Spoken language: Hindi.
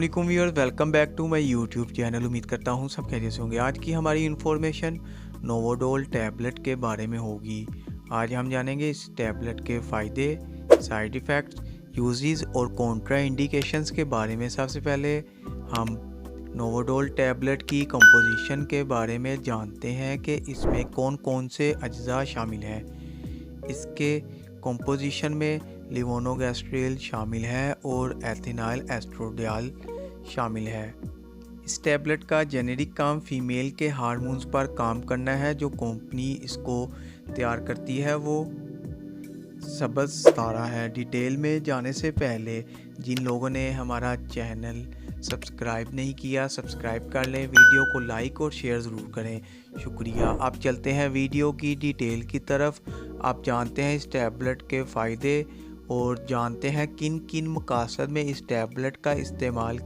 वालेकुम viewers, welcome back to my YouTube channel. उम्मीद करता हूँ सब खैरियत से होंगे। आज की हमारी इन्फॉर्मेशन नोवोडोल टैबलेट के बारे में होगी। आज हम जानेंगे इस टैबलेट के फ़ायदे, साइड इफ़ेक्ट्स, यूजेस और कॉन्ट्रा इंडिकेशंस के बारे में। सबसे पहले हम नोवोडोल टैबलेट की कंपोजिशन के बारे में जानते हैं कि इसमें कौन कौन से अज्जा शामिल हैं। इसके कंपोजिशन में लिवोनोगैस्ट्रिल शामिल है और एथिनाइल एस्ट्रोडियाल शामिल है। इस टैबलेट का जेनेरिक काम फीमेल के हार्मोन्स पर काम करना है। जो कंपनी इसको तैयार करती है वो सबज तारा है। डिटेल में जाने से पहले जिन लोगों ने हमारा चैनल सब्सक्राइब नहीं किया, सब्सक्राइब कर लें, वीडियो को लाइक और शेयर ज़रूर करें, शुक्रिया। आप चलते हैं वीडियो की डिटेल की तरफ। आप जानते हैं इस टैबलेट के फ़ायदे और जानते हैं किन किन मकासद में इस टैबलेट का इस्तेमाल